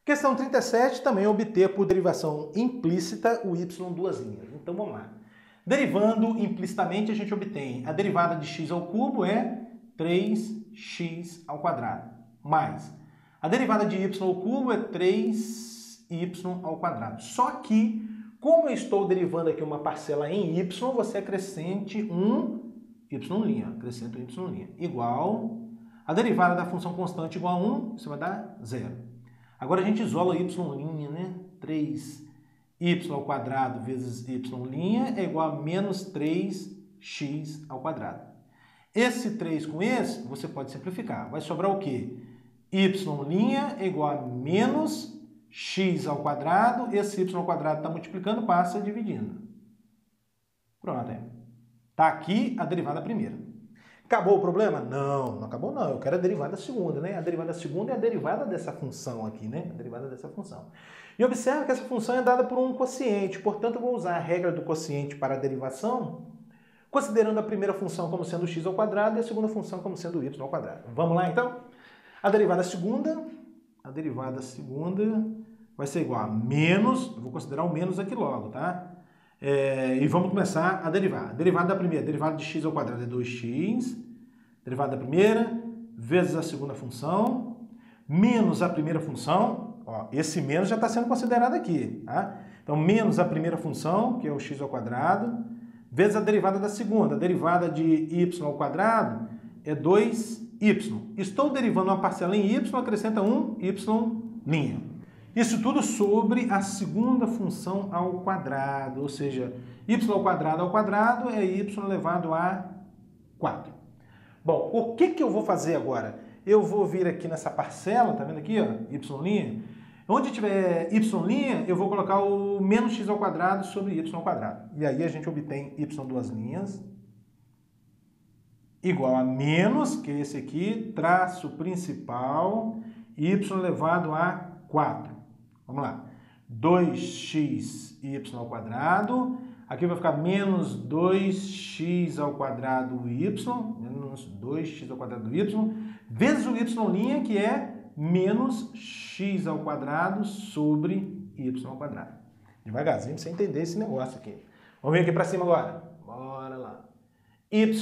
Questão 37, também obter por derivação implícita o y duas linhas. Então vamos lá. Derivando implicitamente, a gente obtém a derivada de x ao cubo é 3x ao quadrado, mais a derivada de y ao cubo é 3y ao quadrado. Só que, como eu estou derivando aqui uma parcela em y, você acrescente um y', acrescenta um y', igual a derivada da função constante igual a 1, isso vai dar 0. Agora a gente isola y', né? 3y ao quadrado vezes y' é igual a menos 3x ao quadrado. Esse 3 com esse, você pode simplificar. Vai sobrar o quê? Y' é igual a menos x ao quadrado. Esse y ao quadrado está multiplicando, passa dividindo. Pronto, é. Está aqui a derivada primeira. Acabou o problema? Não, não acabou não. Eu quero a derivada segunda, né? A derivada segunda é a derivada dessa função aqui, né? A derivada dessa função. E observa que essa função é dada por um quociente, portanto eu vou usar a regra do quociente para a derivação, considerando a primeira função como sendo x ao quadrado e a segunda função como sendo y ao quadrado. Vamos lá então? A derivada segunda vai ser igual a menos, eu vou considerar o menos aqui logo, tá? E vamos começar a derivar. A derivada da primeira, a derivada de x ao quadrado é 2x, derivada da primeira, vezes a segunda função, menos a primeira função, ó, esse menos já está sendo considerado aqui, tá? Então, menos a primeira função, que é o x ao quadrado, vezes a derivada da segunda, a derivada de y ao quadrado é 2y. Estou derivando uma parcela em y, acrescenta um y'. Isso tudo sobre a segunda função ao quadrado, ou seja, y ao quadrado é y elevado a 4. Bom, o que eu vou fazer agora? Eu vou vir aqui nessa parcela, tá vendo aqui, ó, y'? Onde tiver y', eu vou colocar o menos x ao quadrado sobre y ao quadrado. E aí a gente obtém y duas linhas igual a menos, que é esse aqui, traço principal, y elevado a 4. Vamos lá. 2xy ao quadrado. Aqui vai ficar menos 2x ao quadrado y, menos 2x ao quadrado y, vezes o y', que é menos x ao quadrado sobre y ao quadrado. Devagarzinho, pra você entender esse negócio aqui. Vamos vir aqui para cima agora. Bora lá. Y,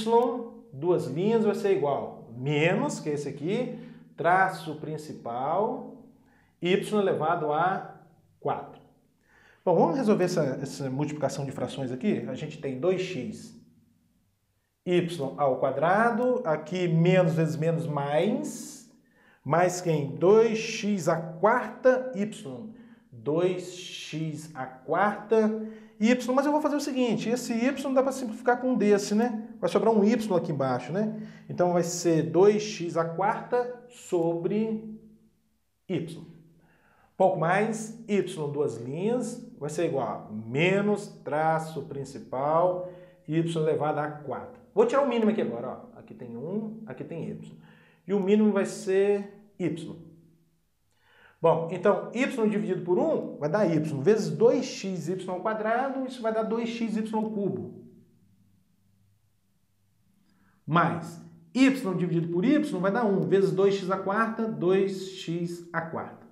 duas linhas, vai ser igual menos, que é esse aqui, traço principal, y elevado a 4. Bom, vamos resolver essa multiplicação de frações aqui. A gente tem 2x y ao quadrado, aqui menos vezes menos mais quem? 2x à quarta y. 2x à quarta y, mas eu vou fazer o seguinte, esse y dá para simplificar com um desse, né? Vai sobrar um y aqui embaixo, né? Então vai ser 2x à quarta sobre y. Pouco mais, y duas linhas, vai ser igual a menos traço principal, y elevado a 4. Vou tirar o mínimo aqui agora, ó. Aqui tem 1, aqui tem y. E o mínimo vai ser y. Bom, então, y dividido por 1 vai dar y, vezes 2xy ao quadrado, isso vai dar 2xy ao cubo. Mais y dividido por y vai dar 1, vezes 2x à quarta, 2x à quarta.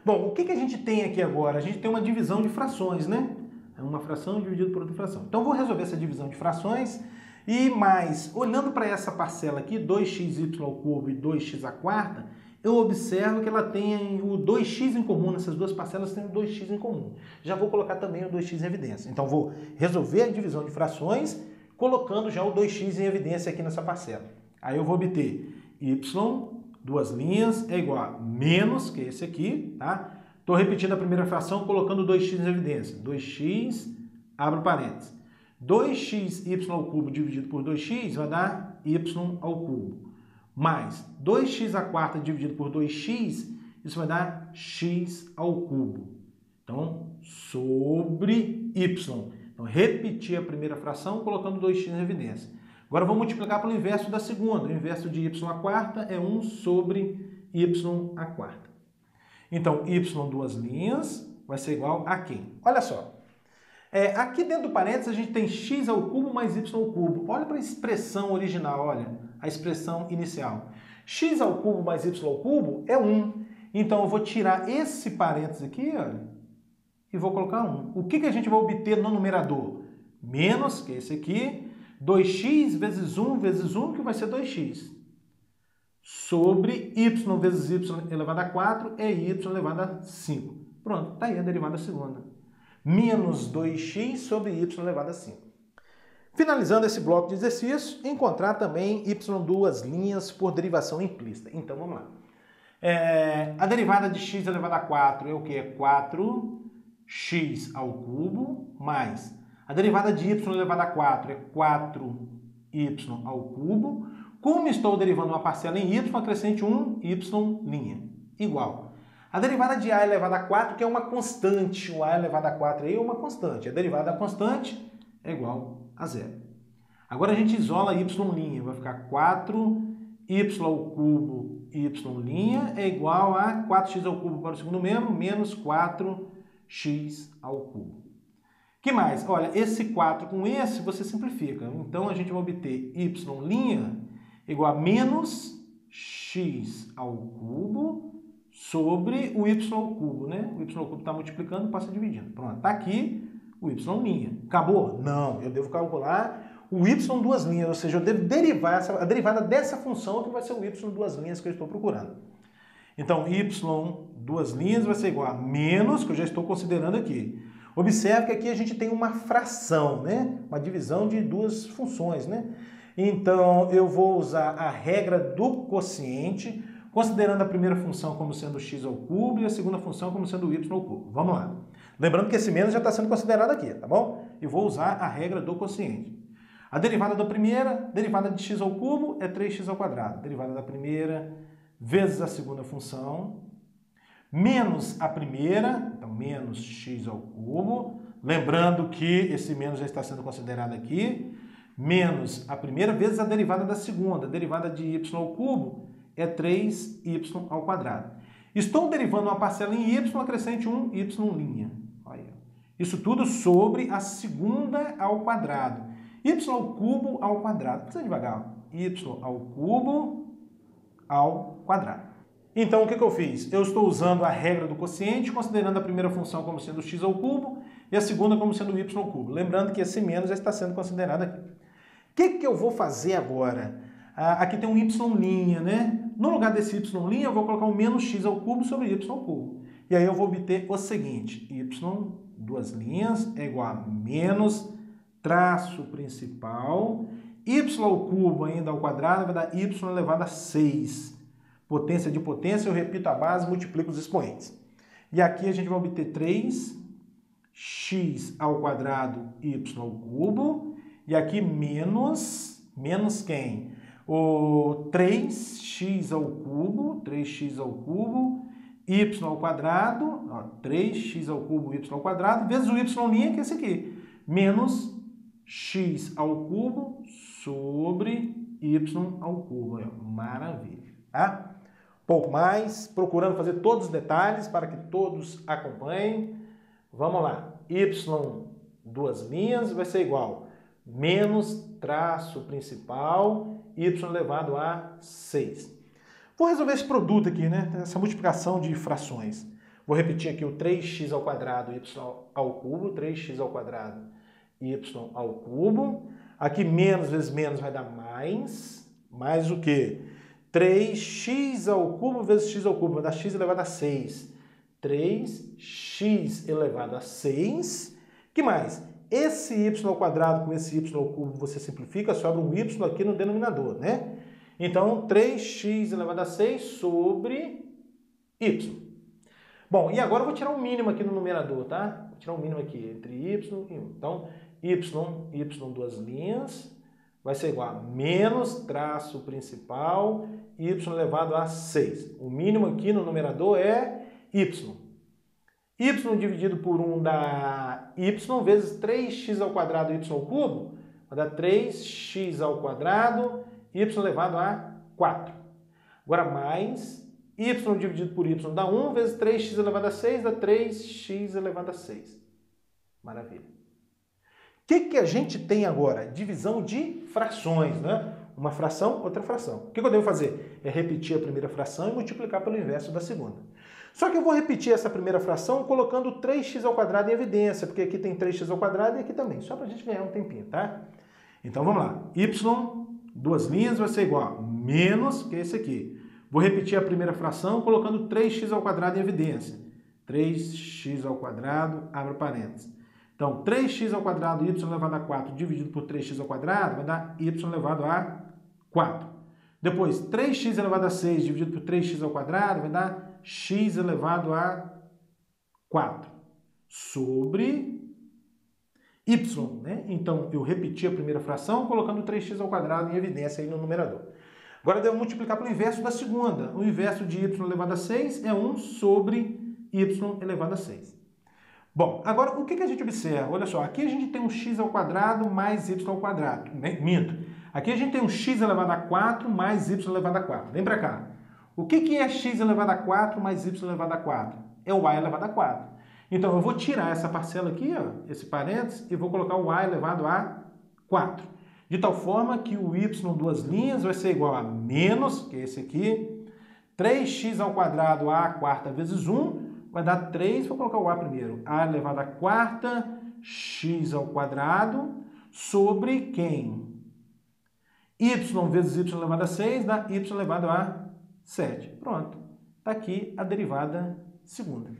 Bom, o que a gente tem aqui agora? A gente tem uma divisão de frações, né? É uma fração dividida por outra fração. Então, eu vou resolver essa divisão de frações e mais, olhando para essa parcela aqui, 2xy ao cubo e 2x à quarta, eu observo que ela tem o 2x em comum, nessas duas parcelas tem o 2x em comum. Já vou colocar também o 2x em evidência. Então, vou resolver a divisão de frações, colocando já o 2x em evidência aqui nessa parcela. Aí eu vou obter y, duas linhas, é igual a menos, que é esse aqui, tá? Estou repetindo a primeira fração, colocando 2x em evidência. 2x, abro parênteses. 2xy ao cubo dividido por 2x vai dar y ao cubo. Mais 2x à quarta dividido por 2x, isso vai dar x ao cubo. Então, sobre y. Então, repetir a primeira fração, colocando 2x em evidência. Agora, vou multiplicar pelo inverso da segunda. O inverso de y à quarta é 1 sobre y à quarta. Então, y duas linhas vai ser igual a quem? Olha só. Aqui dentro do parênteses a gente tem x ao cubo mais y ao cubo. Olha para a expressão original, olha, a expressão inicial. X ao cubo mais y ao cubo é 1. Então, eu vou tirar esse parênteses aqui, olha, e vou colocar 1. O que a gente vai obter no numerador? Menos, que é esse aqui, 2x vezes 1 vezes 1, que vai ser 2x. Sobre y vezes y elevado a 4 é y elevado a 5. Pronto, está aí a derivada segunda. Menos 2x sobre y elevado a 5. Finalizando esse bloco de exercícios, encontrar também y2' por derivação implícita. Então, vamos lá. A derivada de x elevado a 4 é o que? É 4x ao cubo, mais a derivada de y elevado a 4 é 4y ao cubo. Como estou derivando uma parcela em y, acrescente um y', igual. A derivada de a elevado a 4, que é uma constante, o a elevado a 4 aí é uma constante. A derivada da constante é igual a zero. Agora a gente isola y', vai ficar 4y ao cubo y' é igual a 4x ao cubo para o segundo membro, menos 4x ao cubo. Que mais? Olha, esse 4 com esse você simplifica. Então a gente vai obter y' igual a menos x ao cubo sobre o y ao cubo, né? O y ao cubo está multiplicando, passa dividindo. Pronto, está aqui o y'. Acabou? Não, eu devo calcular o y2', ou seja, eu devo derivar a derivada dessa função que vai ser o y2' que eu estou procurando. Então, y2' vai ser igual a menos, que eu já estou considerando aqui. Observe que aqui a gente tem uma fração, né? Uma divisão de duas funções, né? Então, eu vou usar a regra do quociente, considerando a primeira função como sendo x ao cubo e a segunda função como sendo y ao cubo. Vamos lá. Lembrando que esse menos já está sendo considerado aqui, tá bom? E vou usar a regra do quociente. A derivada da primeira, derivada de x ao cubo, é 3x ao quadrado. Derivada da primeira vezes a segunda função, menos a primeira, então menos x ao cubo. Lembrando que esse menos já está sendo considerado aqui. Menos a primeira vezes a derivada da segunda. A derivada de y ao cubo é 3y ao quadrado. Estou derivando uma parcela em y, acrescente um y'. Olha. Isso tudo sobre a segunda ao quadrado. Y ao cubo ao quadrado. Precisa devagar. Y ao cubo ao quadrado. Então, o que eu fiz? Eu estou usando a regra do quociente, considerando a primeira função como sendo x ao cubo e a segunda como sendo y ao cubo. Lembrando que esse menos já está sendo considerado aqui. O que eu vou fazer agora? Aqui tem um y', né? No lugar desse y', eu vou colocar um menos x ao cubo sobre y ao cubo. E aí eu vou obter o seguinte, y' é igual a menos traço principal, y ao cubo ainda ao quadrado vai dar y elevado a 6. Potência de potência, eu repito a base, multiplico os expoentes. E aqui a gente vai obter 3x ao quadrado y ao cubo, e aqui menos quem? O 3x ao cubo, y ao quadrado, ó, 3x ao cubo, y ao quadrado, vezes o y', que é esse aqui, menos x ao cubo sobre y ao cubo. Maravilha, tá? Pouco mais, procurando fazer todos os detalhes para que todos acompanhem. Vamos lá, y' vai ser igual menos traço principal, y elevado a 6. Vou resolver esse produto aqui, né? Essa multiplicação de frações. Vou repetir aqui o 3x ao quadrado, y ao cubo, 3x ao quadrado, y ao cubo. Aqui menos vezes menos vai dar mais. Mais o quê? 3x ao cubo vezes x ao cubo vai dar x elevado a 6. 3x elevado a 6. Que mais? Esse y ao quadrado com esse y ao cubo você simplifica, sobra um y aqui no denominador, né? Então, 3x elevado a 6 sobre y. Bom, e agora eu vou tirar o mínimo aqui no numerador, tá? Vou tirar o mínimo aqui entre y e 1. Então, y2' vai ser igual a menos traço principal, y elevado a 6. O mínimo aqui no numerador é y. Y dividido por 1 dá y vezes 3x ao quadrado y ao cubo, vai dar 3x ao quadrado, y elevado a 4. Agora mais y dividido por y dá 1 vezes 3x elevado a 6, dá 3x elevado a 6. Maravilha. O que a gente tem agora? Divisão de frações, né? Uma fração, outra fração. O que eu devo fazer? É repetir a primeira fração e multiplicar pelo inverso da segunda. Só que eu vou repetir essa primeira fração colocando 3x ao quadrado em evidência, porque aqui tem 3x ao quadrado e aqui também, só para a gente ganhar um tempinho, tá? Então vamos lá. Y, duas linhas, vai ser igual a menos, que é esse aqui. Vou repetir a primeira fração colocando 3x ao quadrado em evidência. 3x ao quadrado, abre parênteses. Então, 3x ao quadrado, y elevado a 4, dividido por 3x ao quadrado, vai dar y elevado a 4. Depois, 3x elevado a 6, dividido por 3x ao quadrado, vai dar x elevado a 4. Sobre y, né? Então, eu repeti a primeira fração, colocando 3x ao quadrado em evidência aí no numerador. Agora, eu devo multiplicar pelo inverso da segunda. O inverso de y elevado a 6 é 1 sobre y elevado a 6. Bom, agora o que a gente observa? Olha só, aqui a gente tem um x ao quadrado mais y ao quadrado. Minto. Aqui a gente tem um x elevado a 4 mais y elevado a 4. Vem para cá. O que é x elevado a 4 mais y elevado a 4? É o y elevado a 4. Então, eu vou tirar essa parcela aqui, ó, esse parênteses, e vou colocar o y elevado a 4. De tal forma que o y, duas linhas, vai ser igual a menos, que é esse aqui, 3x ao quadrado a quarta vezes 1, vai dar 3, vou colocar o a primeiro, a elevado a quarta, x ao quadrado, sobre quem? Y vezes y elevado a 6 dá y elevado a 7. Pronto. Está aqui a derivada segunda.